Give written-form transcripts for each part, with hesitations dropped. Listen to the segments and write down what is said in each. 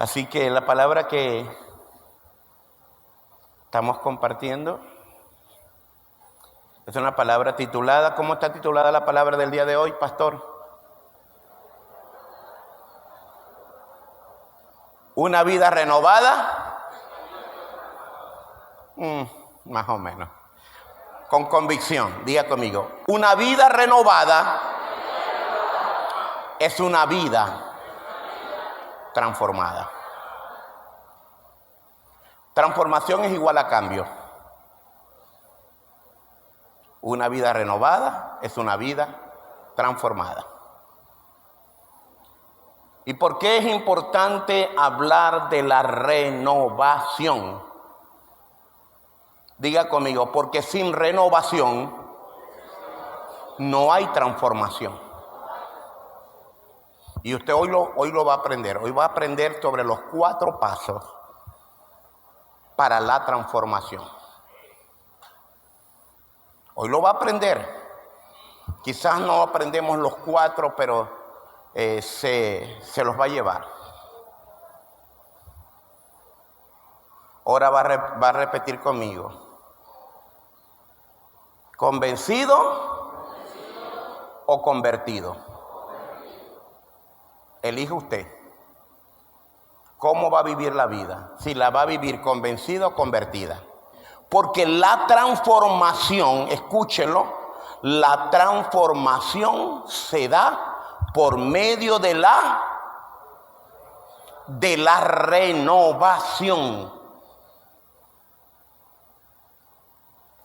Así que la palabra que estamos compartiendo es una palabra titulada, ¿cómo está titulada la palabra del día de hoy, pastor? ¿Una vida renovada? Más o menos. Con convicción, diga conmigo. Una vida renovada es una vida transformada. Transformación es igual a cambio. Una vida renovada es una vida transformada. ¿Y por qué es importante hablar de la renovación? Diga conmigo, porque sin renovación no hay transformación. Y usted hoy lo va a aprender. Hoy va a aprender sobre los 4 pasos para la transformación. Hoy lo va a aprender. Quizás no aprendemos los 4, pero se los va a llevar. Ahora va a repetir conmigo. ¿Convencido o convertido? Elige usted. ¿Cómo va a vivir la vida? Si la va a vivir convencida o convertida. Porque la transformación, escúchenlo, la transformación se da por medio de la renovación.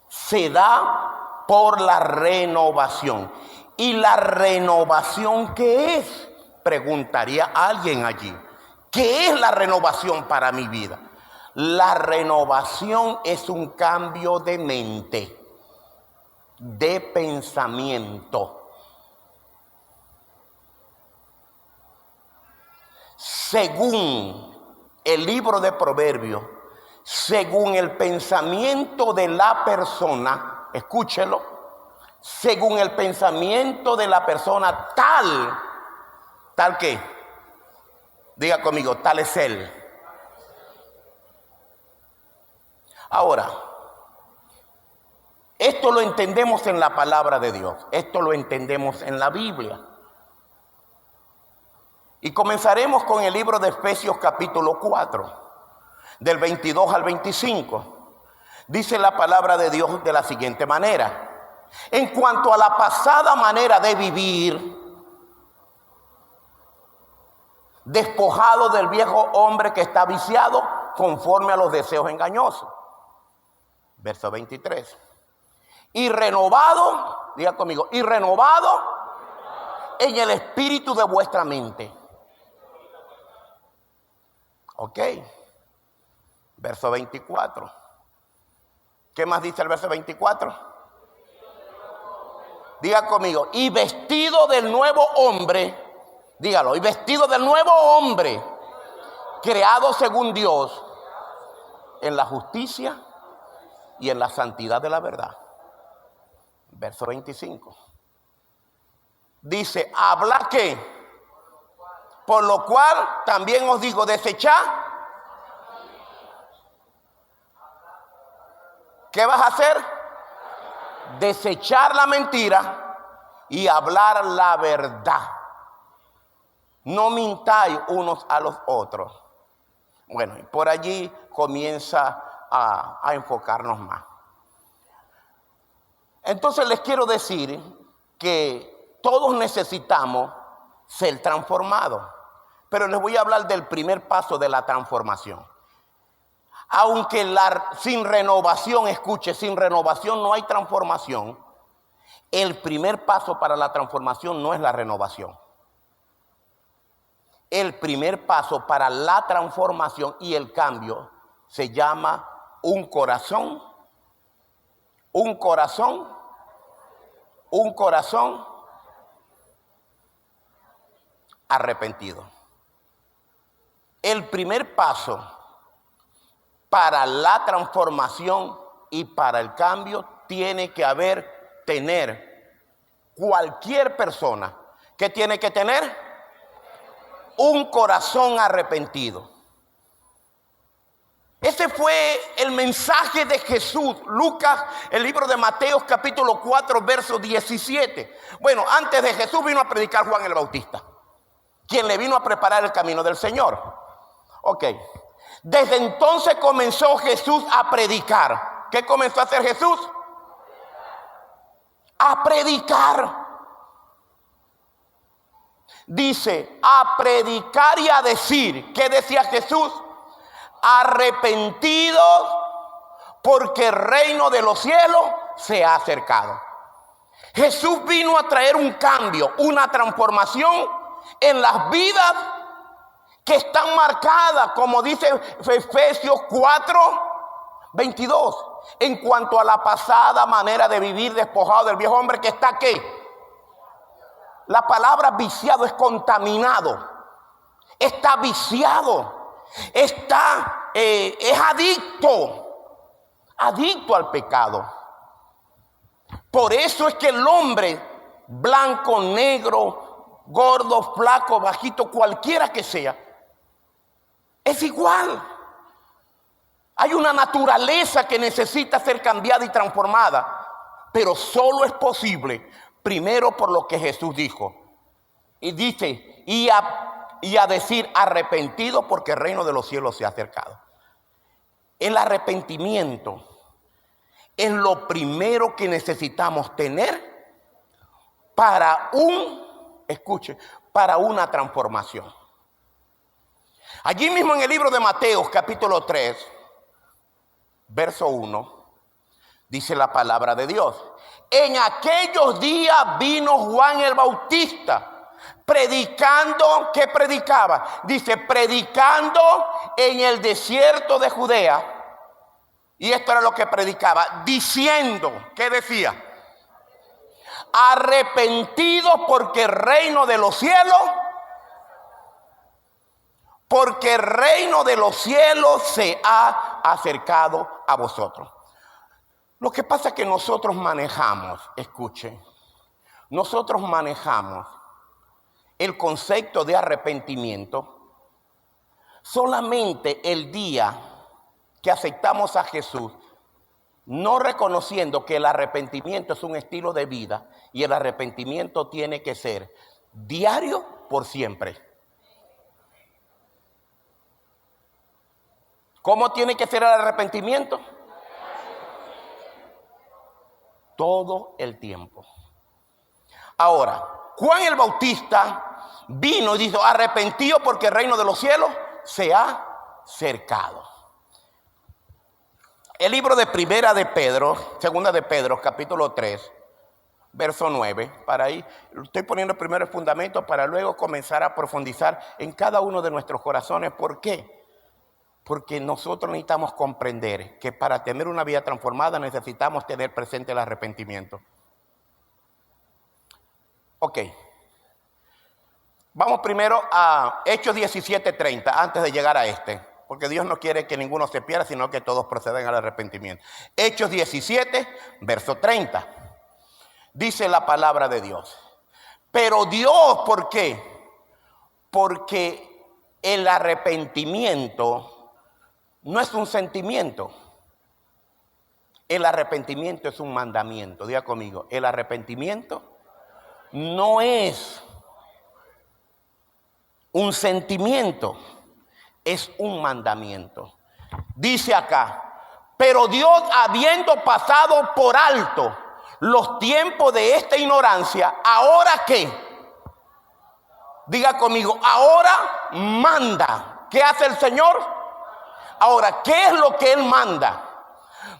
Se da por la renovación. ¿Y la renovación qué es? Preguntaría a alguien allí. ¿Qué es la renovación para mi vida? La renovación es un cambio de mente, de pensamiento. Según el libro de Proverbios, según el pensamiento de la persona, escúchelo, según el pensamiento de la persona, tal que, diga conmigo, tal es él. Ahora, esto lo entendemos en la palabra de Dios, esto lo entendemos en la Biblia. Y comenzaremos con el libro de Efesios capítulo 4, del 22 al 25. Dice la palabra de Dios de la siguiente manera: en cuanto a la pasada manera de vivir, despojado del viejo hombre que está viciado conforme a los deseos engañosos. Verso 23. Y renovado, diga conmigo, y renovado en el espíritu de vuestra mente. Ok. Verso 24. ¿Qué más dice el verso 24? Diga conmigo, y vestido del nuevo hombre. Dígalo, y vestido del nuevo hombre, creado según Dios, en la justicia y en la santidad de la verdad. Verso 25. Dice, habla que, por lo cual también os digo, desechad. ¿Qué vas a hacer? Desechar la mentira y hablar la verdad. No mintáis unos a los otros. Bueno, por allí comienza a enfocarnos más. Entonces les quiero decir que todos necesitamos ser transformados. Pero les voy a hablar del primer paso de la transformación. Aunque sin renovación, escuche, sin renovación no hay transformación. El primer paso para la transformación no es la renovación. El primer paso para la transformación y el cambio se llama un corazón arrepentido. El primer paso para la transformación y para el cambio tiene que tener cualquier persona. ¿Qué tiene que tener? Un corazón arrepentido. Ese fue el mensaje de Jesús. Lucas, el libro de Mateo, capítulo 4, verso 17. Bueno, antes de Jesús vino a predicar Juan el Bautista, quien le vino a preparar el camino del Señor. Ok. Desde entonces comenzó Jesús a predicar. ¿Qué comenzó a hacer Jesús? A predicar. Dice, a predicar y a decir. ¿Qué decía Jesús? Arrepentidos, porque el reino de los cielos se ha acercado. Jesús vino a traer un cambio, una transformación en las vidas que están marcadas, como dice Efesios 4:22, en cuanto a la pasada manera de vivir despojado del viejo hombre que está ¿qué? La palabra viciado es contaminado, está viciado, está es adicto al pecado. Por eso es que el hombre, blanco, negro, gordo, flaco, bajito, cualquiera que sea, es igual. Hay una naturaleza que necesita ser cambiada y transformada, pero solo es posible primero por lo que Jesús dijo. Y dice, y a decir arrepentido porque el reino de los cielos se ha acercado. El arrepentimiento es lo primero que necesitamos tener para para una transformación. Allí mismo en el libro de Mateo, capítulo 3, verso 1, dice la palabra de Dios. En aquellos días vino Juan el Bautista, predicando. ¿Qué predicaba? Dice, predicando en el desierto de Judea. Y esto era lo que predicaba, diciendo, ¿qué decía? Arrepentidos porque el reino de los cielos, se ha acercado a vosotros. Lo que pasa es que nosotros manejamos el concepto de arrepentimiento solamente el día que aceptamos a Jesús, no reconociendo que el arrepentimiento es un estilo de vida y el arrepentimiento tiene que ser diario por siempre. ¿Cómo tiene que ser el arrepentimiento? Todo el tiempo. Ahora, Juan el Bautista vino y dijo, arrepentido porque el reino de los cielos se ha acercado. El libro de segunda de Pedro, capítulo 3, verso 9, para ahí, estoy poniendo primero el fundamento para luego comenzar a profundizar en cada uno de nuestros corazones. ¿Por qué? Porque nosotros necesitamos comprender que para tener una vida transformada necesitamos tener presente el arrepentimiento. Ok. Vamos primero a Hechos 17:30, antes de llegar a porque Dios no quiere que ninguno se pierda, sino que todos procedan al arrepentimiento. Hechos 17, verso 30. Dice la palabra de Dios. Pero Dios, ¿por qué? Porque el arrepentimiento no es un sentimiento. El arrepentimiento es un mandamiento. Diga conmigo, el arrepentimiento no es un sentimiento, es un mandamiento. Dice acá, pero Dios, habiendo pasado por alto los tiempos de esta ignorancia, ¿ahora qué? Diga conmigo, ahora manda. ¿Qué hace el Señor? Ahora, ¿qué es lo que Él manda?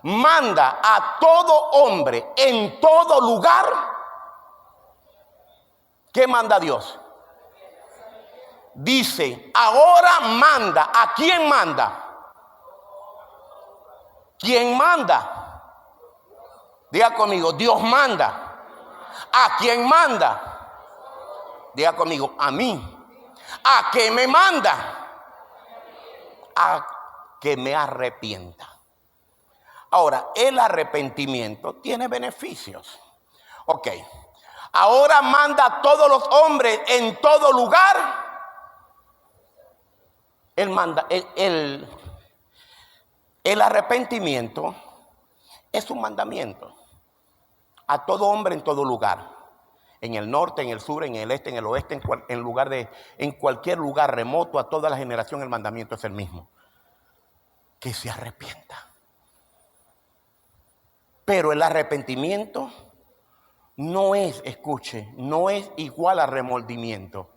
Manda a todo hombre en todo lugar. ¿Qué manda Dios? Dice, ahora manda. ¿A quién manda? ¿Quién manda? Diga conmigo, Dios manda. ¿A quién manda? Diga conmigo, a mí. ¿A qué me manda? A que me arrepienta. Ahora, el arrepentimiento tiene beneficios. Ok. Ahora manda a todos los hombres en todo lugar. Él manda, El arrepentimiento es un mandamiento a todo hombre en todo lugar. En el norte, en el sur, en el este, en el oeste, en cualquier lugar remoto, a toda la generación el mandamiento es el mismo. Que se arrepienta. Pero el arrepentimiento no es, escuche, no es igual a remordimiento.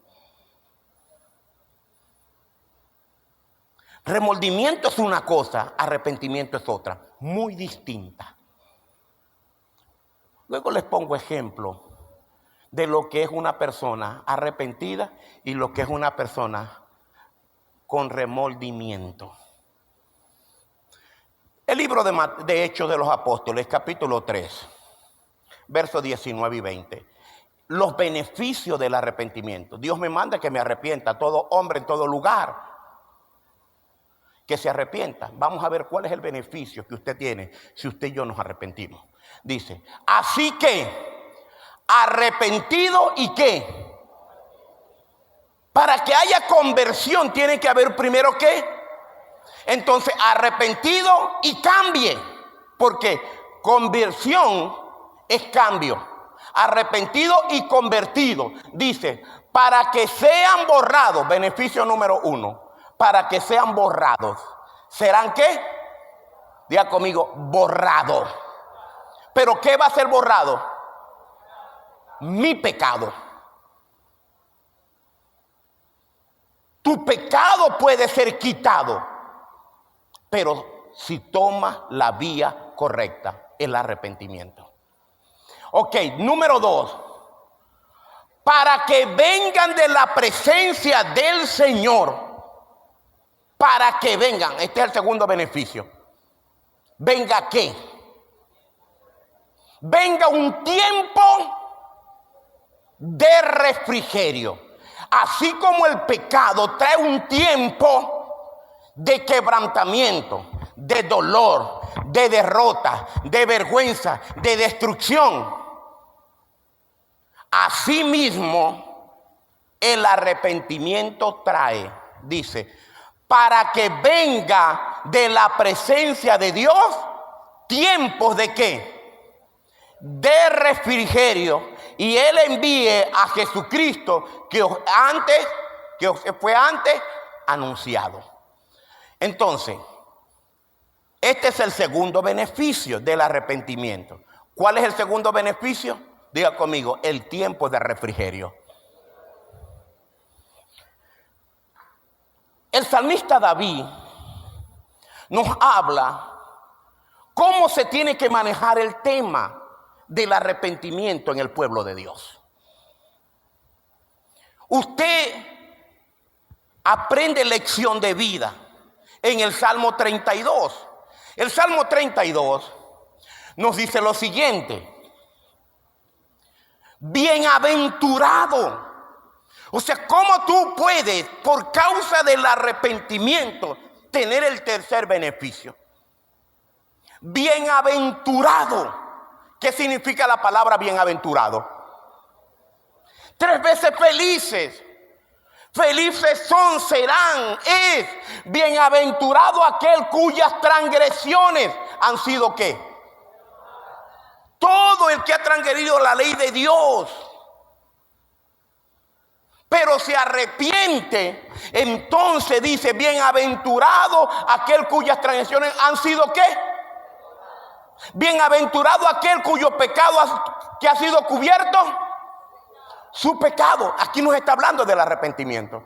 Remordimiento es una cosa, arrepentimiento es otra, muy distinta. Luego les pongo ejemplo de lo que es una persona arrepentida y lo que es una persona con remordimiento. El libro de Hechos de los Apóstoles, capítulo 3, versos 19 y 20. Los beneficios del arrepentimiento. Dios me manda que me arrepienta, todo hombre en todo lugar, que se arrepienta. Vamos a ver cuál es el beneficio que usted tiene si usted y yo nos arrepentimos. Dice, así que, arrepentido y qué. Para que haya conversión tiene que haber primero qué. Entonces, arrepentido y cambie. Porque conversión es cambio. Arrepentido y convertido. Dice, para que sean borrados, beneficio número 1. Para que sean borrados. ¿Serán qué? Diga conmigo, borrados. ¿Pero qué va a ser borrado? Mi pecado. Tu pecado puede ser quitado, pero si toma la vía correcta, el arrepentimiento. Ok, número 2. Para que vengan de la presencia del Señor. Para que vengan, este es el segundo beneficio. ¿Venga qué? Venga un tiempo de refrigerio. Así como el pecado trae un tiempo de quebrantamiento, de dolor, de derrota, de vergüenza, de destrucción. Asimismo, el arrepentimiento trae, dice, para que venga de la presencia de Dios tiempos de qué? De refrigerio. Y Él envíe a Jesucristo que fue antes anunciado. Entonces, este es el segundo beneficio del arrepentimiento. ¿Cuál es el segundo beneficio? Diga conmigo, el tiempo de refrigerio. El salmista David nos habla cómo se tiene que manejar el tema del arrepentimiento en el pueblo de Dios. Usted aprende lección de vida en el Salmo 32. El Salmo 32 nos dice lo siguiente: bienaventurado. O sea, ¿cómo tú puedes, por causa del arrepentimiento, tener el tercer beneficio? Bienaventurado. ¿Qué significa la palabra bienaventurado? 3 veces felices. Felices son, serán, es. Bienaventurado aquel cuyas transgresiones han sido ¿qué? Todo el que ha transgredido la ley de Dios. Pero se arrepiente, entonces dice, bienaventurado aquel cuyas transgresiones han sido ¿qué? Bienaventurado aquel cuyo pecado que ha sido cubierto, su pecado. Aquí nos está hablando del arrepentimiento.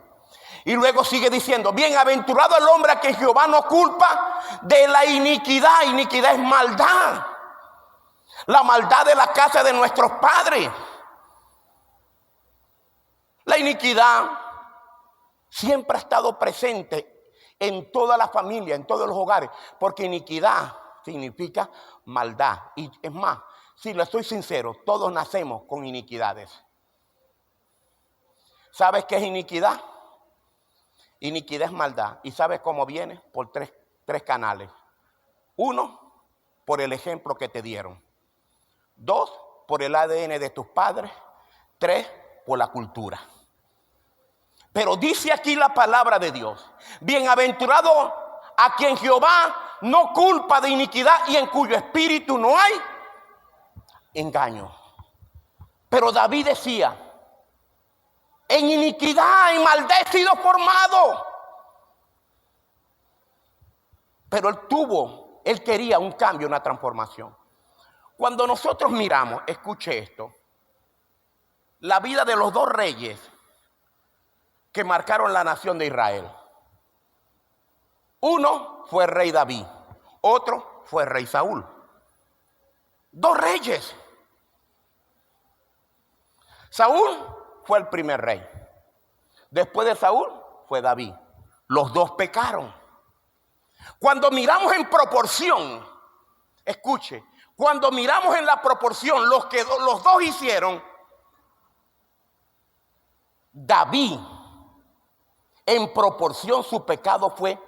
Y luego sigue diciendo, bienaventurado el hombre a quien Jehová no culpa de la iniquidad. Iniquidad es maldad. La maldad de la casa de nuestros padres. La iniquidad siempre ha estado presente en toda la familia, en todos los hogares, porque iniquidad significa maldad. Y es más, si le soy sincero, todos nacemos con iniquidades. ¿Sabes qué es iniquidad? Iniquidad es maldad. ¿Y sabes cómo viene? Por tres canales. 1, por el ejemplo que te dieron. 2, por el ADN de tus padres. 3, por la cultura. Pero dice aquí la palabra de Dios: bienaventurado a quien Jehová no culpa de iniquidad y en cuyo espíritu no hay engaño. Pero David decía, en iniquidad, en maldad he sido formado. Pero él quería un cambio, una transformación. Cuando nosotros miramos, escuche esto, la vida de los dos reyes que marcaron la nación de Israel. Uno fue el rey David, otro fue el rey Saúl. Dos reyes. Saúl fue el primer rey. Después de Saúl fue David. Los dos pecaron. Cuando miramos en proporción, escuche, cuando miramos en la proporción los que los dos hicieron, David, en proporción su pecado fue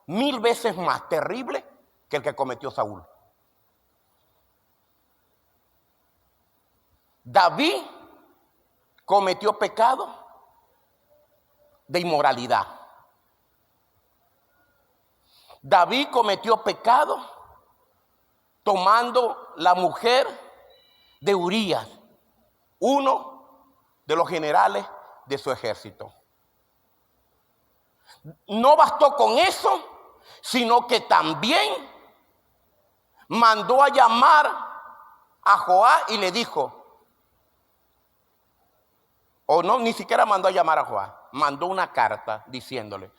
1000 veces más terrible que el que cometió Saúl. David cometió pecado de inmoralidad. David cometió pecado tomando la mujer de Urías, uno de los generales de su ejército. No bastó con eso, sino que también mandó a llamar a Joab y le dijo, o no, ni siquiera mandó a llamar a Joab, mandó una carta diciéndole,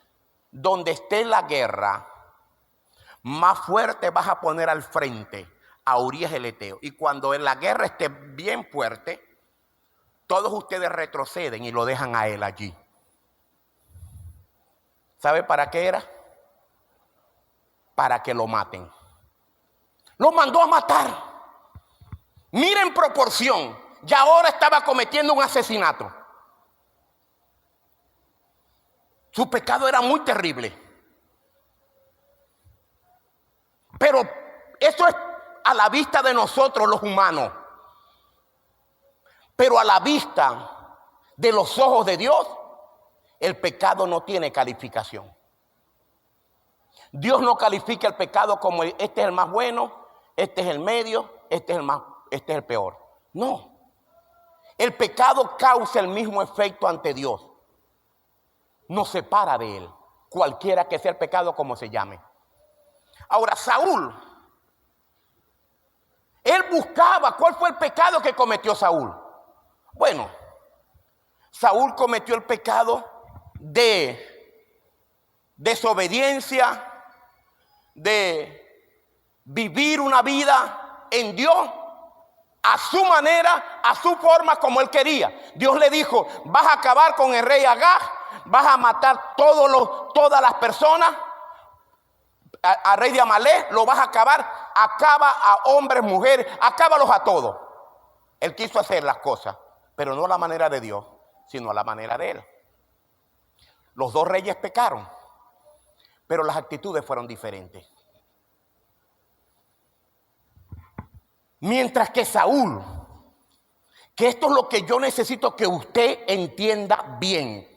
donde esté la guerra, más fuerte vas a poner al frente a Urías el Eteo. Y cuando la guerra esté bien fuerte, todos ustedes retroceden y lo dejan a él allí. ¿Sabe para qué era? Para que lo maten. Lo mandó a matar. Miren proporción. Ya ahora estaba cometiendo un asesinato. Su pecado era muy terrible. Pero eso es a la vista de nosotros los humanos. Pero a la vista de los ojos de Dios, el pecado no tiene calificación. Dios no califica el pecado como este es el más bueno, este es el medio, este es el peor. No. El pecado causa el mismo efecto ante Dios. Nos separa de él, cualquiera que sea el pecado como se llame. Ahora, Saúl, él buscaba cuál fue el pecado que cometió Saúl. Bueno, Saúl cometió el pecado de desobediencia, de vivir una vida en Dios a su manera, a su forma, como él quería. Dios le dijo, vas a acabar con el rey Agag, vas a matar todas las personas, al rey de Amalek lo vas a acabar, acaba a hombres, mujeres, acábalos a todos. Él quiso hacer las cosas, pero no a la manera de Dios, sino a la manera de él. Los dos reyes pecaron, pero las actitudes fueron diferentes. Mientras que Saúl, que esto es lo que yo necesito que usted entienda bien.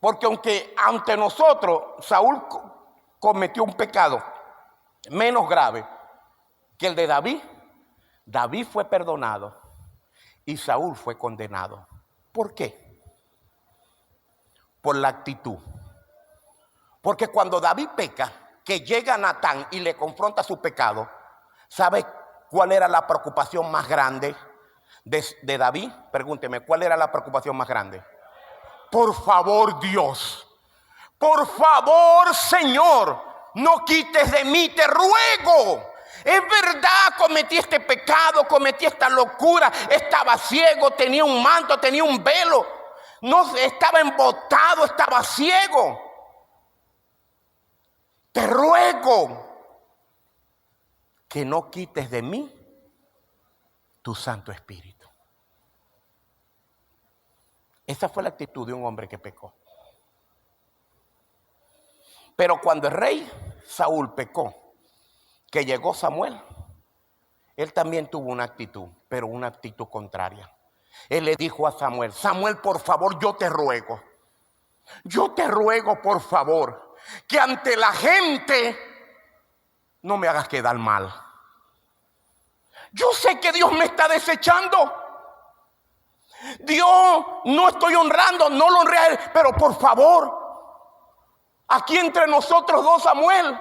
Porque aunque ante nosotros Saúl cometió un pecado menos grave que el de David, David fue perdonado y Saúl fue condenado. ¿Por qué? Por la actitud. Porque cuando David peca, que llega Natán y le confronta su pecado, ¿sabe cuál era la preocupación más grande de David? Pregúnteme, ¿cuál era la preocupación más grande? Por favor, Dios, por favor, Señor, no quites de mí, te ruego. Es verdad, cometí este pecado, cometí esta locura, estaba ciego, tenía un manto, tenía un velo, no estaba embotado, estaba ciego. Te ruego que no quites de mí tu Santo Espíritu. Esa fue la actitud de un hombre que pecó. Pero cuando el rey Saúl pecó, que llegó Samuel, él también tuvo una actitud, pero una actitud contraria. Él le dijo a Samuel, Samuel, por favor, yo te ruego, por favor, que ante la gente no me hagas quedar mal. Yo sé que Dios me está desechando. Dios no estoy honrando, no lo honré a Él, pero por favor, aquí entre nosotros dos, Samuel,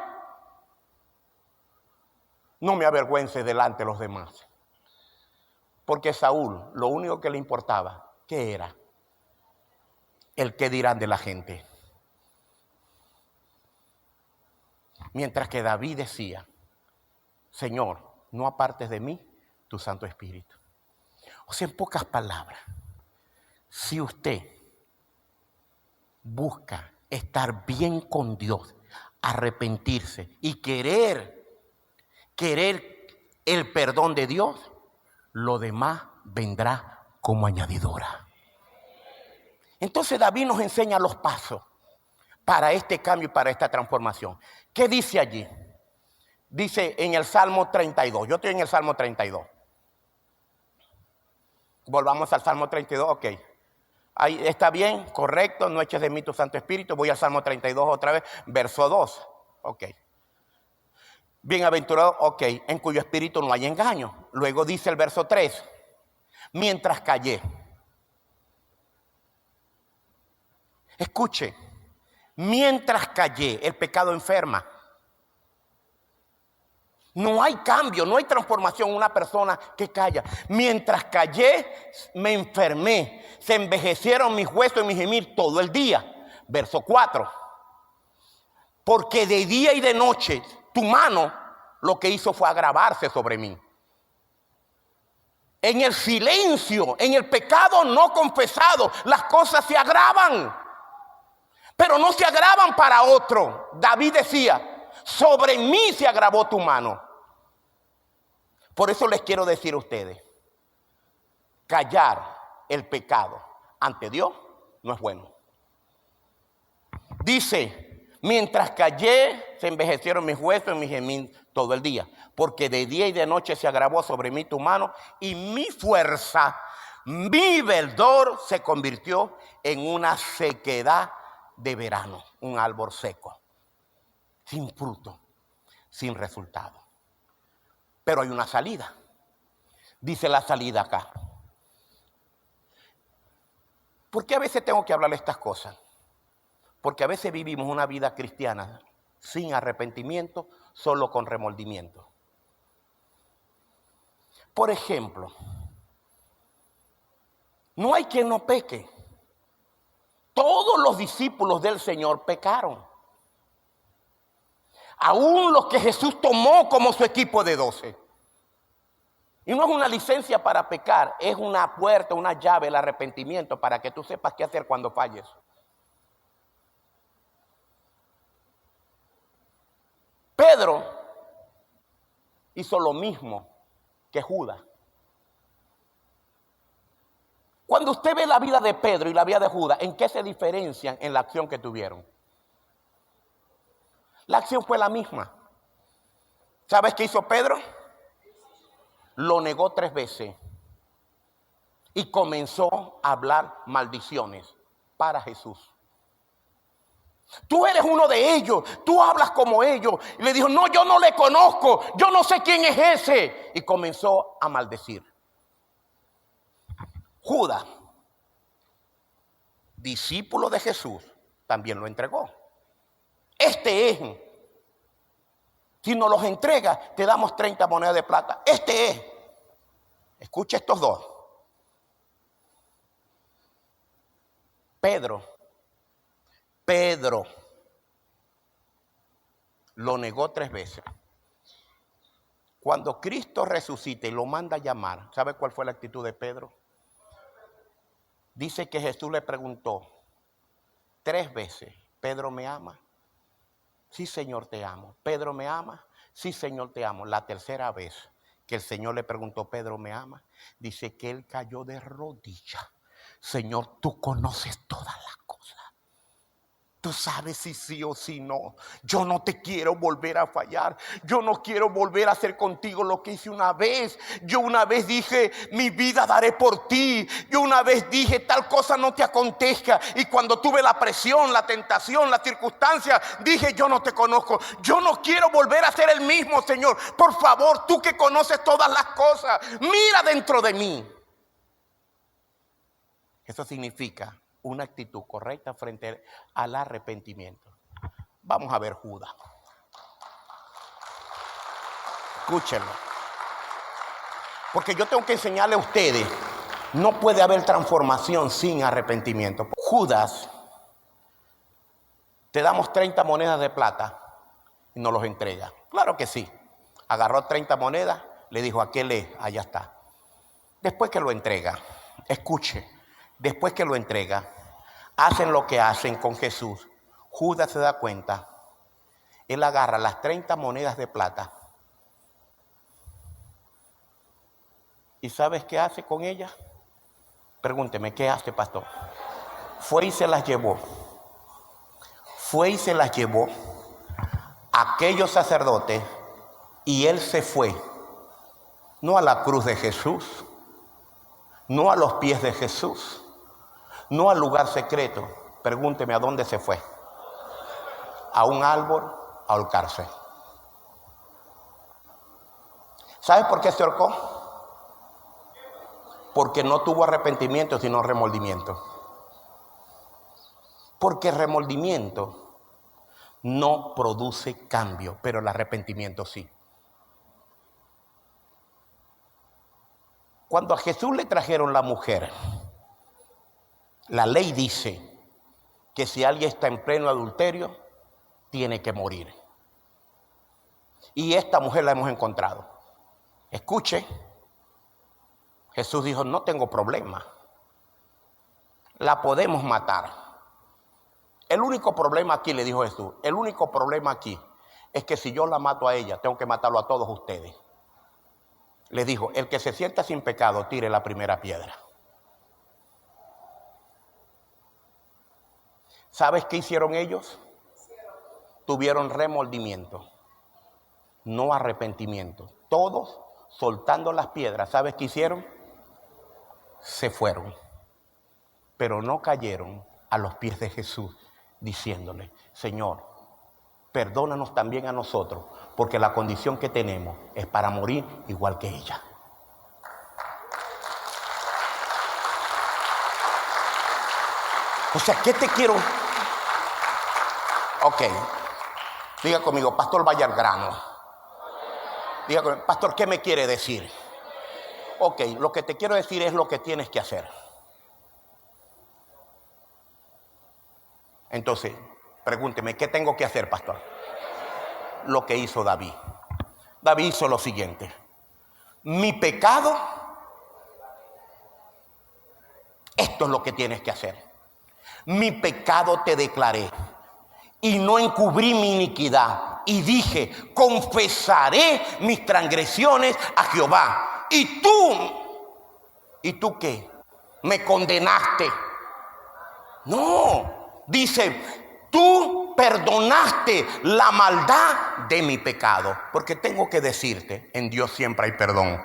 no me avergüences delante de los demás. Porque Saúl, lo único que le importaba, ¿qué era? El qué dirán de la gente. Mientras que David decía, Señor, no apartes de mí tu Santo Espíritu. O sea, en pocas palabras, si usted busca estar bien con Dios, arrepentirse y querer el perdón de Dios, lo demás vendrá como añadidura. Entonces David nos enseña los pasos para este cambio y para esta transformación. ¿Qué dice allí? Dice en el Salmo 32. Yo estoy en el Salmo 32. Volvamos al Salmo 32, ok. Ahí está bien, correcto, no eches de mí tu Santo Espíritu. Voy al Salmo 32 otra vez, verso 2. Ok. Bienaventurado, ok, en cuyo espíritu no hay engaño. Luego dice el verso 3. Mientras callé. Escuche, mientras callé, el pecado enferma. No hay cambio, no hay transformación en una persona que calla. Mientras callé, me enfermé. Se envejecieron mis huesos y mi gemir todo el día. Verso 4. Porque de día y de noche tu mano lo que hizo fue agravarse sobre mí. En el silencio, en el pecado no confesado, las cosas se agravan. Pero no se agravan para otro. David decía, sobre mí se agravó tu mano. Por eso les quiero decir a ustedes, callar el pecado ante Dios no es bueno. Dice, mientras callé, se envejecieron mis huesos y mis gemir todo el día. Porque de día y de noche se agravó sobre mí tu mano y mi fuerza, mi verdor se convirtió en una sequedad de verano, un árbol seco, sin fruto, sin resultado. Pero hay una salida. Dice la salida acá. ¿Por qué a veces tengo que hablar estas cosas? Porque a veces vivimos una vida cristiana sin arrepentimiento, solo con remordimiento. Por ejemplo, no hay quien no peque. Todos los discípulos del Señor pecaron. Aún los que Jesús tomó como su equipo de 12. Y no es una licencia para pecar, es una puerta, una llave, el arrepentimiento para que tú sepas qué hacer cuando falles. Pedro hizo lo mismo que Judas. Cuando usted ve la vida de Pedro y la vida de Judas, ¿en qué se diferencian en la acción que tuvieron? La acción fue la misma. ¿Sabes qué hizo Pedro? Lo negó 3 veces y comenzó a hablar maldiciones para Jesús. Tú eres uno de ellos, tú hablas como ellos. Y le dijo, no, yo no le conozco, yo no sé quién es ese. Y comenzó a maldecir. Judas, discípulo de Jesús, también lo entregó. Este es. Si nos los entrega, te damos 30 monedas de plata. Este es. Escucha estos dos. Pedro lo negó 3 veces. Cuando Cristo resucita y lo manda a llamar, ¿sabe cuál fue la actitud de Pedro? Dice que Jesús le preguntó 3 veces, ¿Pedro me ama? Sí, Señor, te amo. ¿Pedro me ama? Sí, Señor, te amo. La tercera vez que el Señor le preguntó, ¿Pedro me ama? Dice que él cayó de rodillas. Señor, tú conoces todas las cosas. Tú sabes si sí o si no. Yo no te quiero volver a fallar. Yo no quiero volver a hacer contigo lo que hice una vez. Yo una vez dije, mi vida daré por ti. Yo una vez dije, tal cosa no te acontezca. Y cuando tuve la presión, la tentación, la circunstancia, dije, yo no te conozco. Yo no quiero volver a ser el mismo, Señor. Por favor, tú que conoces todas las cosas, mira dentro de mí. Eso significa una actitud correcta frente al arrepentimiento. Vamos a ver Judas. Escúchenlo. Porque yo tengo que enseñarle a ustedes, no puede haber transformación sin arrepentimiento. Judas, te damos 30 monedas de plata y nos los entrega. Claro que sí. Agarró 30 monedas, le dijo, ¿a qué lee? Allá está. Después que lo entrega, escuche, después que lo entrega, hacen lo que hacen con Jesús. Judas se da cuenta. Él agarra las 30 monedas de plata. ¿Y sabes qué hace con ellas? Pregúnteme, ¿qué hace, pastor? Fue y se las llevó. Fue y se las llevó a aquellos sacerdotes y él se fue. No a la cruz de Jesús. No a los pies de Jesús. No al lugar secreto. Pregúnteme a dónde se fue. A un árbol a ahorcarse. ¿Sabes por qué se ahorcó? Porque no tuvo arrepentimiento, sino remordimiento. Porque remordimiento no produce cambio, pero el arrepentimiento sí. Cuando a Jesús le trajeron la mujer, la ley dice que si alguien está en pleno adulterio, tiene que morir. Y esta mujer la hemos encontrado. Escuche, Jesús dijo, no tengo problema. La podemos matar. El único problema aquí, le dijo Jesús, el único problema aquí es que si yo la mato a ella, tengo que matarlo a todos ustedes. Le dijo, el que se sienta sin pecado, tire la primera piedra. ¿Sabes qué hicieron ellos? Tuvieron remordimiento, no arrepentimiento. Todos soltando las piedras, ¿sabes qué hicieron? Se fueron, pero no cayeron a los pies de Jesús, diciéndole, Señor, perdónanos también a nosotros, porque la condición que tenemos es para morir igual que ella. O sea, ¿qué te quiero? Ok, diga conmigo, pastor, vaya al grano. Diga conmigo, pastor, ¿qué me quiere decir? Ok, lo que te quiero decir es lo que tienes que hacer. Entonces, pregúnteme, ¿qué tengo que hacer, pastor? Lo que hizo David. David hizo lo siguiente. Mi pecado, esto es lo que tienes que hacer. Mi pecado te declaré y no encubrí mi iniquidad. Y dije, confesaré mis transgresiones a Jehová. ¿Y tú qué? ¿Me condenaste? No, dice, tú perdonaste la maldad de mi pecado. Porque tengo que decirte, en Dios siempre hay perdón.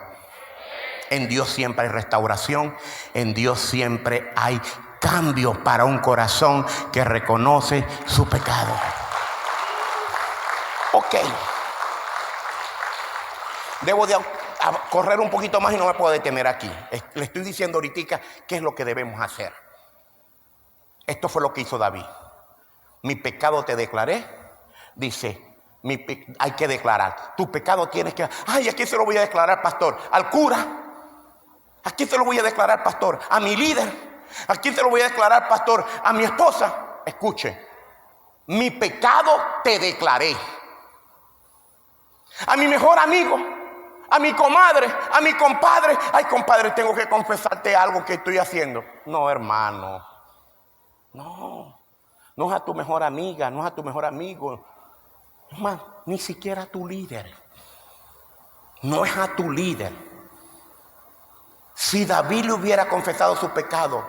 En Dios siempre hay restauración. En Dios siempre hay cambio para un corazón que reconoce su pecado. Ok. Debo de correr un poquito más y no me puedo detener aquí. Le estoy diciendo ahorita qué es lo que debemos hacer. Esto fue lo que hizo David. Mi pecado te declaré. Dice, hay que declarar. Tu pecado tienes que... Ay, ¿a quién se lo voy a declarar, pastor? ¿Al cura? ¿A quién se lo voy a declarar, pastor? ¿A mi líder? ¿A quién se lo voy a declarar, pastor? ¿A mi esposa? Escuche. Mi pecado te declaré. A mi mejor amigo, a mi comadre, a mi compadre. Ay, compadre, tengo que confesarte algo que estoy haciendo. No, hermano. No es a tu mejor amiga, no es a tu mejor amigo. Hermano, ni siquiera a tu líder. No es a tu líder. Si David le hubiera confesado su pecado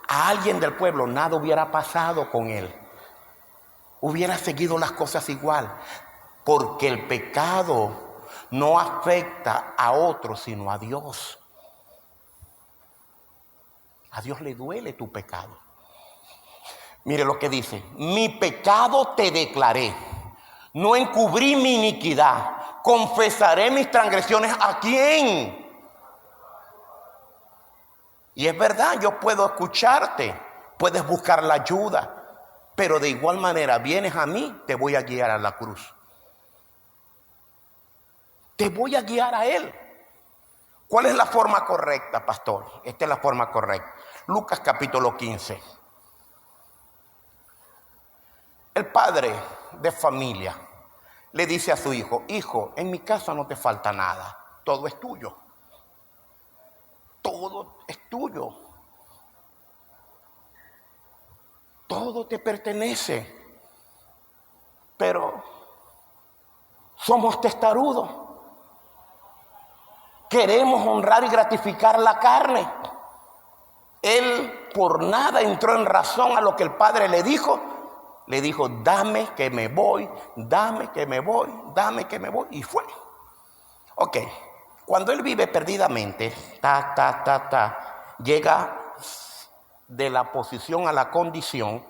a alguien del pueblo, nada hubiera pasado con él. hubiera seguido las cosas igual, porque el pecado no afecta a otros sino a Dios. A Dios le duele tu pecado. Mire lo que dice: mi pecado te declaré, no encubrí mi iniquidad, confesaré mis transgresiones. ¿A quién? Y es verdad, yo puedo escucharte, puedes buscar la ayuda, pero de igual manera vienes a mí, te voy a guiar a la cruz. Te voy a guiar a Él. ¿Cuál es la forma correcta, pastor? Esta es la forma correcta. Lucas capítulo 15. El padre de familia le dice a su hijo: hijo, en mi casa no te falta nada, todo es tuyo. Todo es tuyo. Todo te pertenece. Pero somos testarudos. Queremos honrar y gratificar la carne. Él por nada entró en razón a lo que el padre le dijo. Le dijo: dame que me voy, dame que me voy, dame que me voy. Y fue. Ok. Cuando él vive perdidamente, llega de la posición a la condición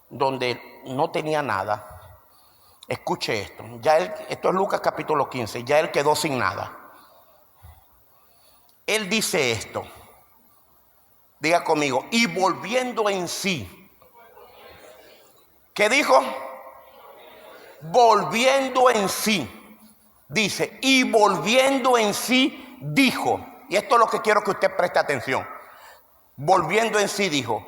donde no tenía nada. Escuche esto. Esto es Lucas capítulo 15. Ya él quedó sin nada. Él dice esto. Diga conmigo: y volviendo en sí. ¿Qué dijo? Volviendo en sí. Dice: y volviendo en sí dijo. Y esto es lo que quiero que usted preste atención. Volviendo en sí dijo: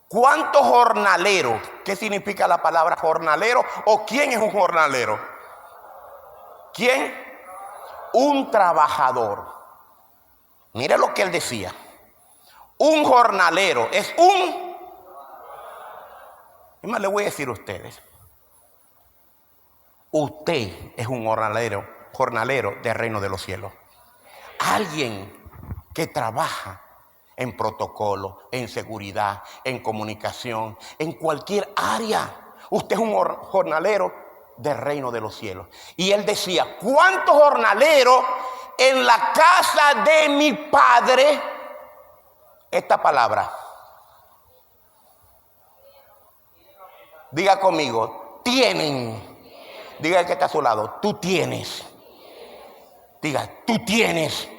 ¿cuántos jornaleros? ¿Qué significa la palabra jornalero? ¿O quién es un jornalero? ¿Quién? Un trabajador. Mire lo que él decía. Un jornalero es un... Y más le voy a decir a ustedes. Usted es un jornalero del reino de los cielos. Alguien que trabaja en protocolo, en seguridad, en comunicación, en cualquier área. Usted es un jornalero del reino de los cielos. Y él decía: ¿cuántos jornaleros en la casa de mi padre? Esta palabra. Diga conmigo: tienen. Diga el que está a su lado: tú tienes. Diga: tú tienes.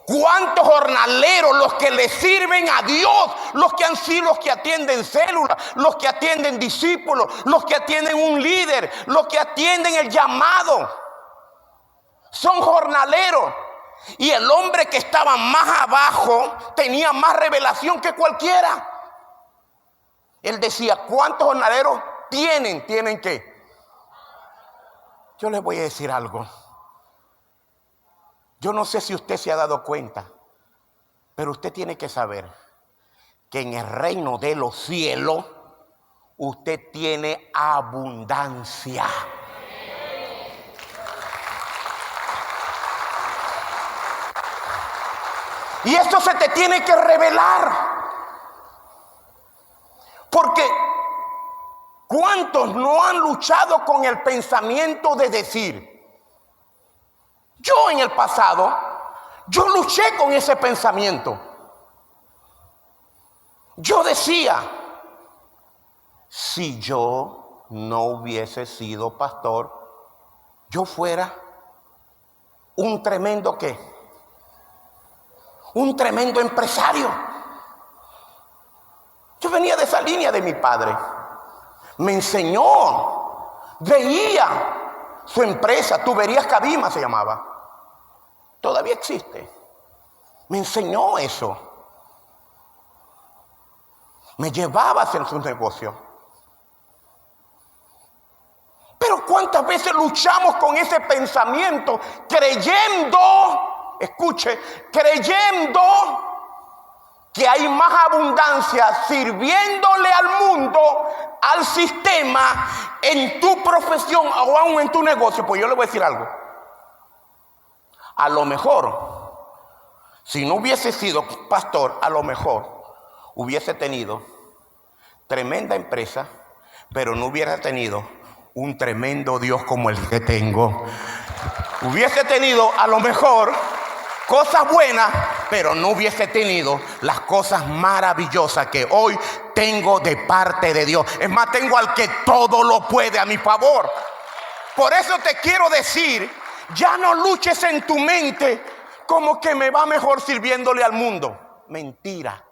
¿Cuántos jornaleros los que le sirven a Dios? Los que han sido, los que atienden células, los que atienden discípulos, los que atienden un líder, los que atienden el llamado. Son jornaleros. Y el hombre que estaba más abajo tenía más revelación que cualquiera. Él decía: ¿cuántos jornaleros tienen? ¿Tienen qué? Yo les voy a decir algo. Yo no sé si usted se ha dado cuenta, pero usted tiene que saber que en el reino de los cielos usted tiene abundancia. Y esto se te tiene que revelar. Porque ¿cuántos no han luchado con el pensamiento de decir? Yo en el pasado, yo luché con ese pensamiento. Yo decía: si yo no hubiese sido pastor, yo fuera un tremendo ¿qué? Un tremendo empresario. Yo venía de esa línea de mi padre. Me enseñó, veía su empresa, Tuberías Cabima se llamaba. Todavía existe. Me enseñó eso. Me llevaba a hacer sus negocios. Pero ¿cuántas veces luchamos con ese pensamiento creyendo, escuche, creyendo que hay más abundancia sirviéndole al mundo, al sistema, en tu profesión o aún en tu negocio? Pues yo le voy a decir algo. A lo mejor, si no hubiese sido pastor, a lo mejor hubiese tenido tremenda empresa, pero no hubiera tenido un tremendo Dios como el que tengo. Hubiese tenido a lo mejor cosas buenas, pero no hubiese tenido las cosas maravillosas que hoy tengo de parte de Dios. Es más, tengo al que todo lo puede a mi favor. Por eso te quiero decir, ya no luches en tu mente como que me va mejor sirviéndole al mundo. Mentira.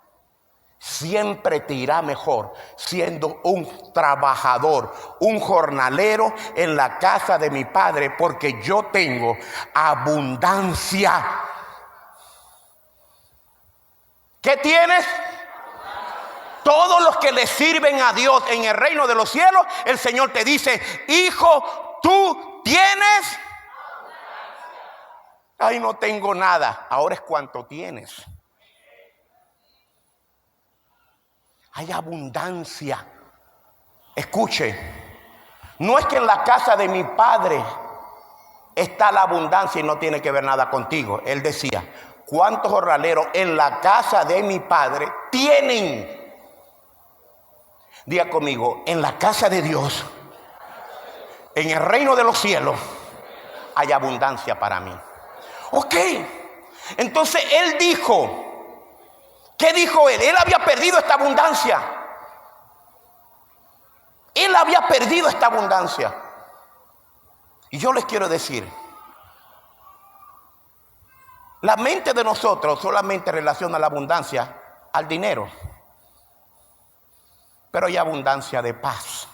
Siempre te irá mejor siendo un trabajador, un jornalero en la casa de mi Padre, porque yo tengo abundancia. ¿Qué tienes? Todos los que le sirven a Dios en el reino de los cielos, el Señor te dice: hijo, tú tienes. Ay, no tengo nada. Ahora es cuánto tienes. Hay abundancia. Escuche, no es que en la casa de mi Padre está la abundancia y no tiene que ver nada contigo. Él decía: ¿cuántos jornaleros en la casa de mi Padre tienen? Diga conmigo: en la casa de Dios, en el reino de los cielos, hay abundancia para mí. Ok, entonces él dijo, ¿qué dijo él? Él había perdido esta abundancia. Él había perdido esta abundancia. Y yo les quiero decir, la mente de nosotros solamente relaciona la abundancia al dinero. Pero hay abundancia de paz.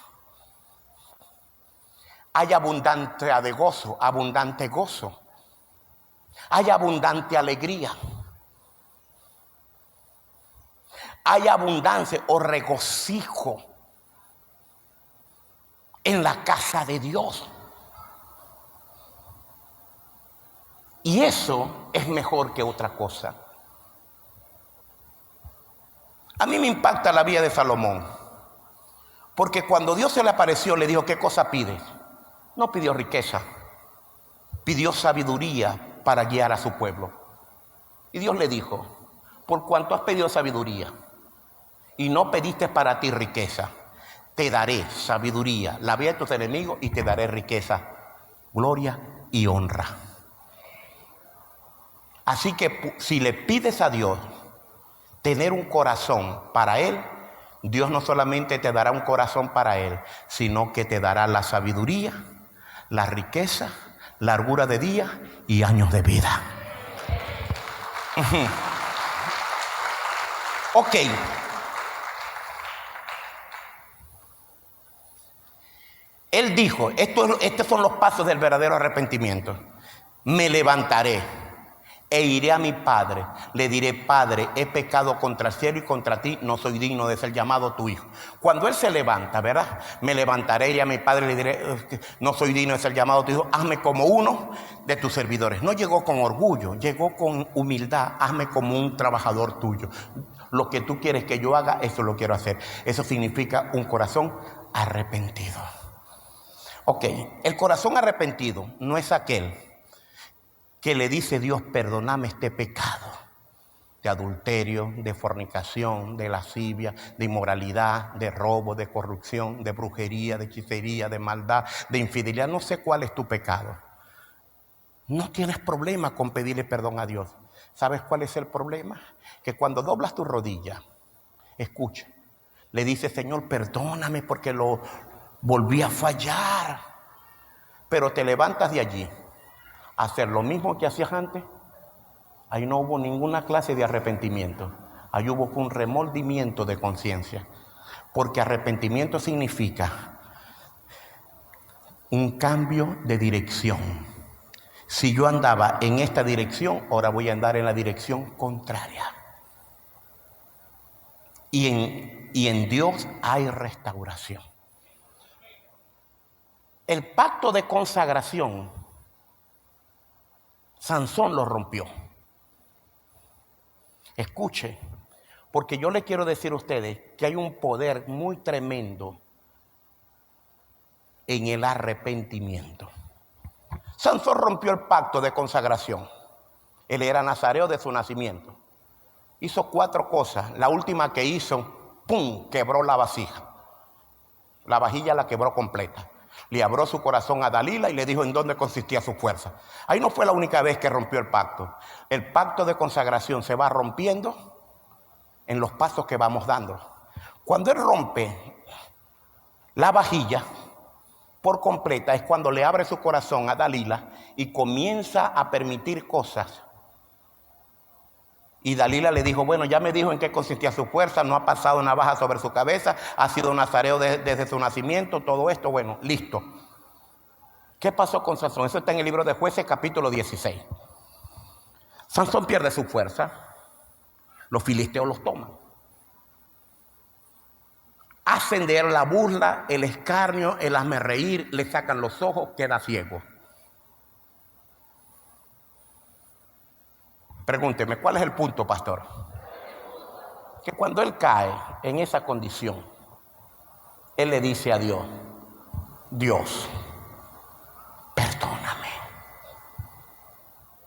Hay abundancia de gozo, abundante gozo. Hay abundante alegría. Hay abundancia o regocijo en la casa de Dios. Y eso es mejor que otra cosa. A mí me impacta la vida de Salomón, porque cuando Dios se le apareció, le dijo: ¿qué cosa pides? No pidió riqueza, pidió sabiduría para guiar a su pueblo. Y Dios le dijo: por cuanto has pedido sabiduría y no pediste para ti riqueza, te daré sabiduría, la vida de tus enemigos, y te daré riqueza, gloria y honra. Así que si le pides a Dios tener un corazón para Él, Dios no solamente te dará un corazón para Él, sino que te dará la sabiduría, la riqueza, largura de día y años de vida. Ok. Él dijo, estos son los pasos del verdadero arrepentimiento. Me levantaré e iré a mi padre. Le diré: Padre, he pecado contra el cielo y contra ti, no soy digno de ser llamado tu hijo. Cuando él se levanta, ¿verdad? Me levantaré, iré a mi padre, le diré: no soy digno de ser llamado tu hijo, hazme como uno de tus servidores. No llegó con orgullo, llegó con humildad: hazme como un trabajador tuyo. Lo que tú quieres que yo haga, eso lo quiero hacer. Eso significa un corazón arrepentido. Ok, el corazón arrepentido no es aquel que le dice: Dios, perdóname este pecado de adulterio, de fornicación, de lascivia, de inmoralidad, de robo, de corrupción, de brujería, de hechicería, de maldad, de infidelidad. No sé cuál es tu pecado. No tienes problema con pedirle perdón a Dios. ¿Sabes cuál es el problema? Que cuando doblas tu rodilla, escucha, le dices: Señor, perdóname porque lo volví a fallar. Pero te levantas de allí a hacer lo mismo que hacías antes. Ahí no hubo ninguna clase de arrepentimiento. Ahí hubo un remordimiento de conciencia. Porque arrepentimiento significa un cambio de dirección. Si yo andaba en esta dirección, ahora voy a andar en la dirección contraria. Y en Dios hay restauración. El pacto de consagración, Sansón lo rompió. Escuche, porque yo le quiero decir a ustedes que hay un poder muy tremendo en el arrepentimiento. Sansón rompió el pacto de consagración. Él era nazareo de su nacimiento. Hizo 4 cosas. La última que hizo, ¡pum!, quebró la vasija. La vajilla la quebró completa. Le abrió su corazón a Dalila y le dijo en dónde consistía su fuerza. Ahí no fue la única vez que rompió el pacto. El pacto de consagración se va rompiendo en los pasos que vamos dando. Cuando él rompe la vajilla por completa es cuando le abre su corazón a Dalila y comienza a permitir cosas. Y Dalila le dijo, bueno, ya me dijo en qué consistía su fuerza, no ha pasado navaja sobre su cabeza, ha sido nazareo desde su nacimiento, todo esto, bueno, listo. ¿Qué pasó con Sansón? Eso está en el libro de Jueces, capítulo 16. Sansón pierde su fuerza, los filisteos los toman. Hacen de él la burla, el escarnio, el hazmerreír, le sacan los ojos, queda ciego. Pregúnteme, ¿cuál es el punto, pastor? Que cuando él cae en esa condición, él le dice a Dios, Dios, perdóname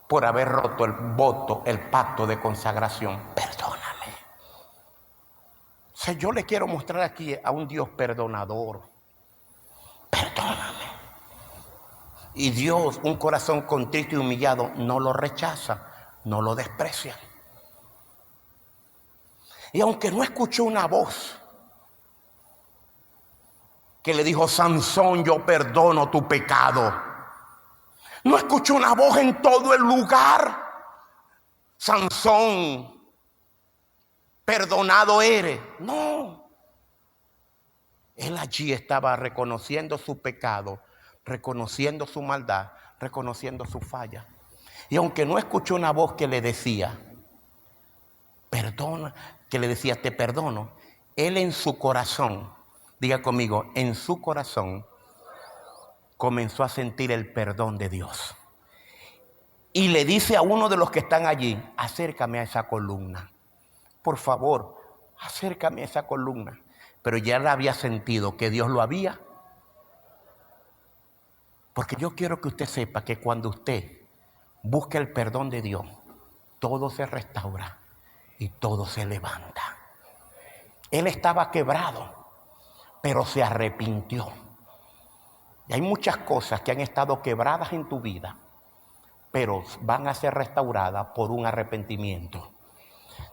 por haber roto el voto, el pacto de consagración, perdóname. O sea, yo le quiero mostrar aquí a un Dios perdonador, perdóname. Y Dios, un corazón contrito y humillado, no lo rechaza, no lo desprecia. Y aunque no escuchó una voz que le dijo, Sansón, yo perdono tu pecado, no escuchó una voz en todo el lugar, Sansón, perdonado eres. No. Él allí estaba reconociendo su pecado, reconociendo su maldad, reconociendo su falla. Y aunque no escuchó una voz que le decía, perdona, que le decía, te perdono, él en su corazón, diga conmigo, en su corazón, comenzó a sentir el perdón de Dios. Y le dice a uno de los que están allí, acércame a esa columna. Por favor, acércame a esa columna. Pero ya él había sentido que Dios lo había. Porque yo quiero que usted sepa que cuando usted busca el perdón de Dios, todo se restaura y todo se levanta. Él estaba quebrado, pero se arrepintió. Y hay muchas cosas que han estado quebradas en tu vida, pero van a ser restauradas por un arrepentimiento.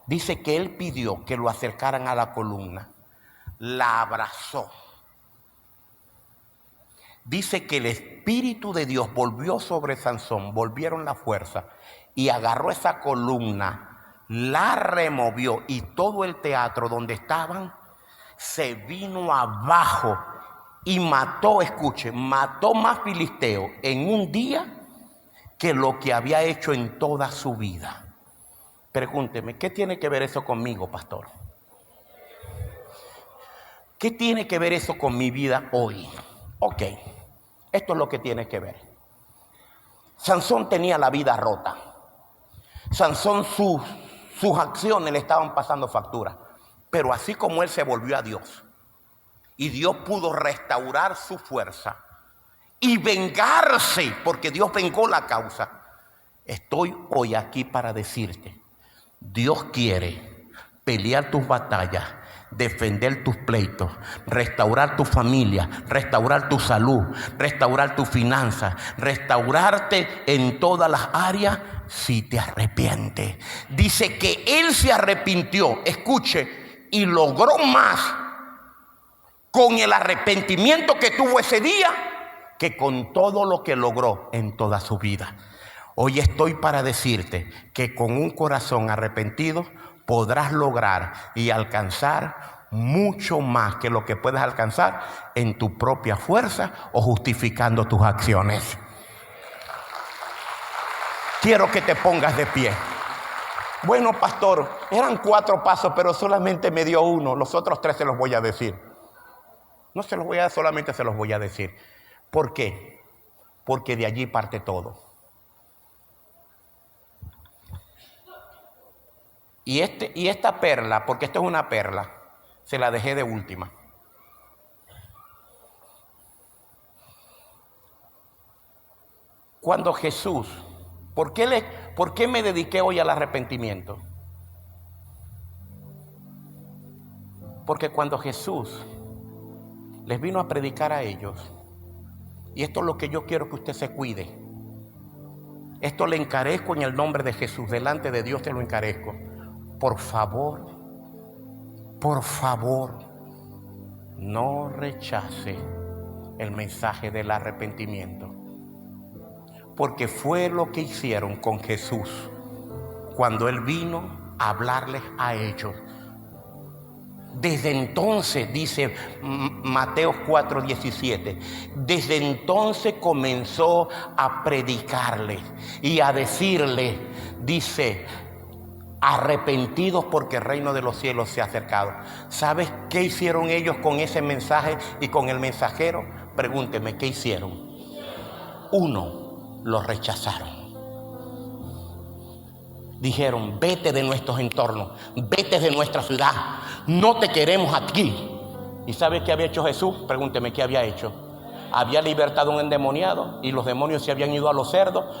Dice que él pidió que lo acercaran a la columna, la abrazó. Dice que el Espíritu de Dios volvió sobre Sansón, volvieron la fuerza y agarró esa columna, la removió y todo el teatro donde estaban se vino abajo y mató, escuche, mató más filisteos en un día que lo que había hecho en toda su vida. Pregúnteme, ¿qué tiene que ver eso conmigo, pastor? ¿Qué tiene que ver eso con mi vida hoy? Ok, esto es lo que tiene que ver. Sansón tenía la vida rota. Sansón, sus acciones le estaban pasando factura. Pero así como él se volvió a Dios y Dios pudo restaurar su fuerza y vengarse, porque Dios vengó la causa, estoy hoy aquí para decirte, Dios quiere pelear tus batallas, defender tus pleitos, restaurar tu familia, restaurar tu salud, restaurar tus finanzas, restaurarte en todas las áreas si te arrepientes. Dice que él se arrepintió, escuche, y logró más con el arrepentimiento que tuvo ese día que con todo lo que logró en toda su vida. Hoy estoy para decirte que con un corazón arrepentido podrás lograr y alcanzar mucho más que lo que puedes alcanzar en tu propia fuerza o justificando tus acciones. Quiero que te pongas de pie. Bueno, pastor, eran 4 pasos, pero solamente me dio uno. Los otros 3 se los voy a decir. No se los voy a dar, solamente se los voy a decir. ¿Por qué? Porque de allí parte todo. Y esta perla, porque esto es una perla, se la dejé de última. Cuando Jesús, ¿por qué me dediqué hoy al arrepentimiento? Porque cuando Jesús les vino a predicar a ellos. Y esto es lo que yo quiero que usted se cuide. Esto le encarezco en el nombre de Jesús. Delante de Dios te lo encarezco. Por favor, no rechace el mensaje del arrepentimiento. Porque fue lo que hicieron con Jesús cuando Él vino a hablarles a ellos. Desde entonces, dice Mateo 4:17, desde entonces comenzó a predicarles y a decirles, dice, arrepentidos porque el reino de los cielos se ha acercado. ¿Sabes qué hicieron ellos con ese mensaje y con el mensajero? Pregúnteme, ¿qué hicieron? Uno, los rechazaron. Dijeron, vete de nuestros entornos, vete de nuestra ciudad, no te queremos aquí. ¿Y sabe qué había hecho Jesús? Pregúnteme, ¿qué había hecho? Había libertado a un endemoniado y los demonios se habían ido a los cerdos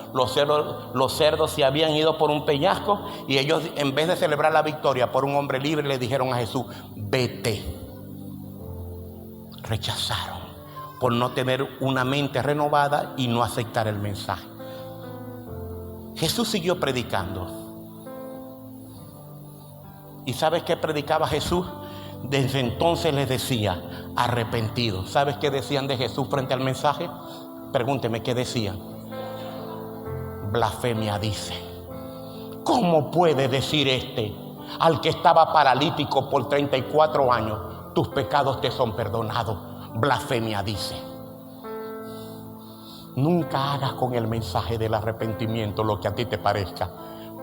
se habían ido por un peñasco y ellos, en vez de celebrar la victoria por un hombre libre, le dijeron a Jesús, vete. Rechazaron por no tener una mente renovada y no aceptar el mensaje. Jesús siguió predicando. ¿Y sabes qué predicaba Jesús? Desde entonces les decía, arrepentidos. ¿Sabes qué decían de Jesús frente al mensaje? Pregúnteme, ¿qué decían? Blasfemia dice. ¿Cómo puede decir al que estaba paralítico por 34 años, tus pecados te son perdonados? Blasfemia dice. Nunca hagas con el mensaje del arrepentimiento lo que a ti te parezca.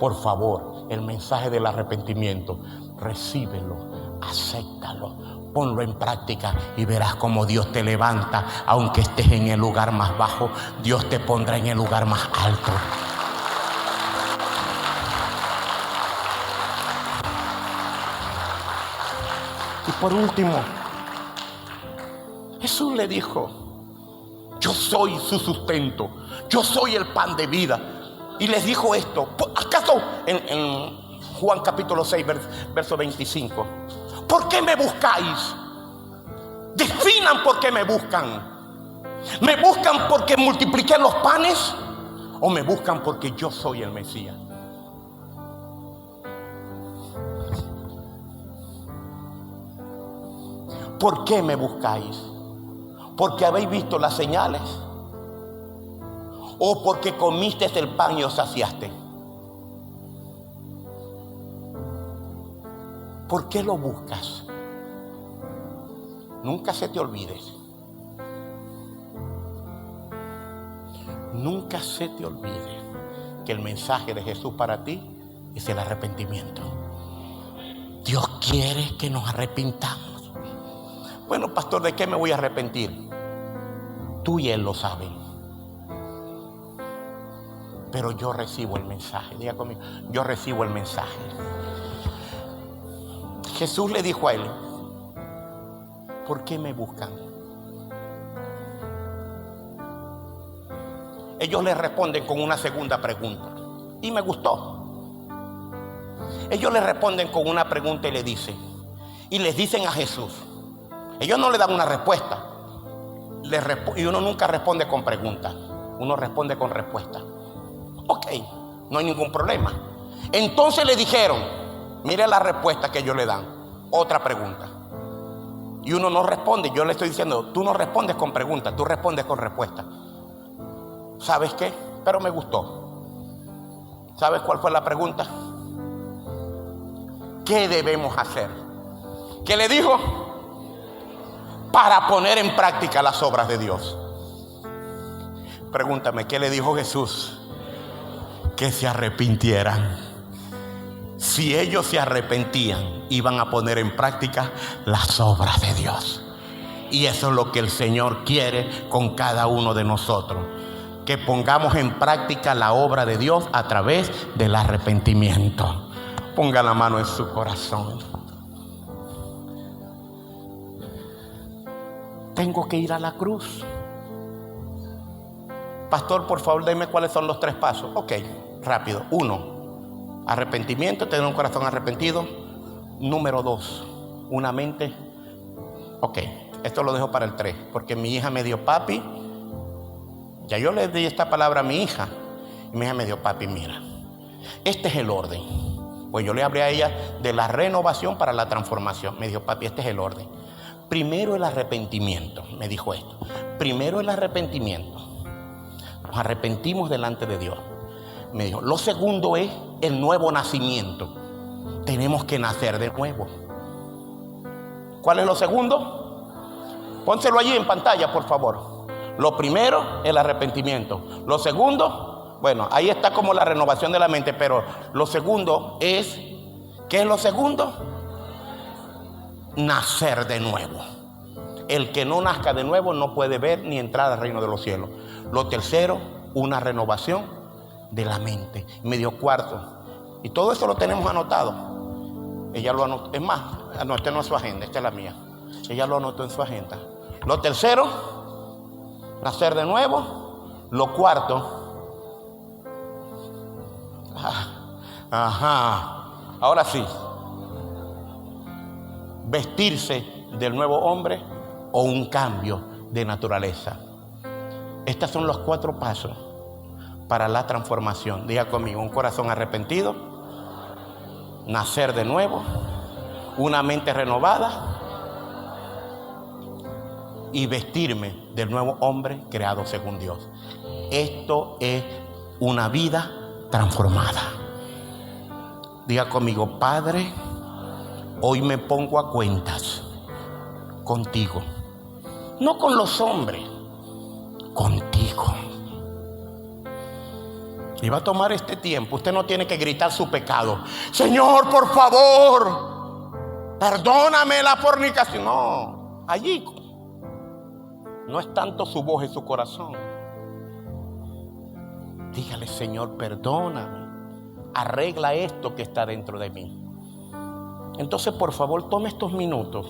Por favor, el mensaje del arrepentimiento, recíbelo, acéptalo, ponlo en práctica y verás cómo Dios te levanta. Aunque estés en el lugar más bajo, Dios te pondrá en el lugar más alto. Y por último, Jesús le dijo, yo soy su sustento, yo soy el pan de vida. Y les dijo esto, ¿acaso en Juan capítulo 6, verso 25? ¿Por qué me buscáis? Definan por qué me buscan. ¿Me buscan porque multipliqué los panes? ¿O me buscan porque yo soy el Mesías? ¿Por qué me buscáis? ¿Porque habéis visto las señales? ¿O porque comiste el pan y os saciaste? ¿Por qué lo buscas? Nunca se te olvides. Nunca se te olvide que el mensaje de Jesús para ti es el arrepentimiento. Dios quiere que nos arrepintamos. Bueno, pastor, ¿de qué me voy a arrepentir? Tú y Él lo saben. Pero yo recibo el mensaje. Diga conmigo, yo recibo el mensaje. Jesús le dijo a él, ¿por qué me buscan? Ellos le responden con una segunda pregunta. Y me gustó. Ellos le responden con una pregunta y le dicen, y les dicen a Jesús. Ellos no le dan una respuesta. Y uno nunca responde con pregunta. Uno responde con respuesta. Ok, no hay ningún problema. Entonces le dijeron, mire la respuesta que ellos le dan. Otra pregunta. Y uno no responde. Yo le estoy diciendo, tú no respondes con pregunta, tú respondes con respuesta. ¿Sabes qué? Pero me gustó. ¿Sabes cuál fue la pregunta? ¿Qué debemos hacer? ¿Qué le dijo? Para poner en práctica las obras de Dios. Pregúntame, ¿qué le dijo Jesús? Que se arrepintieran. Si ellos se arrepentían, iban a poner en práctica las obras de Dios. Y eso es lo que el Señor quiere con cada uno de nosotros. Que pongamos en práctica la obra de Dios a través del arrepentimiento. Ponga la mano en su corazón. Tengo que ir a la cruz. Pastor, por favor, dime cuáles son los 3 pasos. Ok, rápido. 1, arrepentimiento, tener un corazón arrepentido. Número 2, una mente. Ok, Esto lo dejo para el 3, porque mi hija me dio, papi, ya yo le di esta palabra a mi hija, y mi hija me dio, papi, mira, este es el orden. Pues yo le hablé a ella de la renovación para la transformación. Me dijo, papi, este es el orden. Primero el arrepentimiento, me dijo esto. Primero el arrepentimiento. Nos arrepentimos delante de Dios. Me dijo, lo segundo es el nuevo nacimiento. Tenemos que nacer de nuevo. ¿Cuál es lo segundo? Pónselo allí en pantalla, por favor. Lo primero, el arrepentimiento. Lo segundo, bueno, ahí está como la renovación de la mente, pero lo segundo es, ¿qué es lo segundo? Nacer de nuevo. El que no nazca de nuevo no puede ver ni entrar al reino de los cielos. Lo tercero, una renovación de la mente. Me dio cuarto. Y todo eso lo tenemos anotado. Ella lo anotó. Es más, no, esta no es su agenda, esta es la mía. Ella lo anotó en su agenda. Lo tercero, nacer de nuevo. Lo cuarto, ahora sí, vestirse del nuevo hombre o un cambio de naturaleza. Estos son los 4 pasos para la transformación. Diga conmigo: un corazón arrepentido, nacer de nuevo, una mente renovada y vestirme del nuevo hombre creado según Dios. Esto es una vida transformada. Diga conmigo: Padre, hoy me pongo a cuentas contigo, no con los hombres, contigo. Y va a tomar este tiempo. Usted no tiene que gritar su pecado: Señor, por favor, perdóname la fornicación. No, allí no es tanto su voz, es su corazón. Dígale: Señor, perdóname, arregla esto que está dentro de mí. Entonces, por favor, tome estos minutos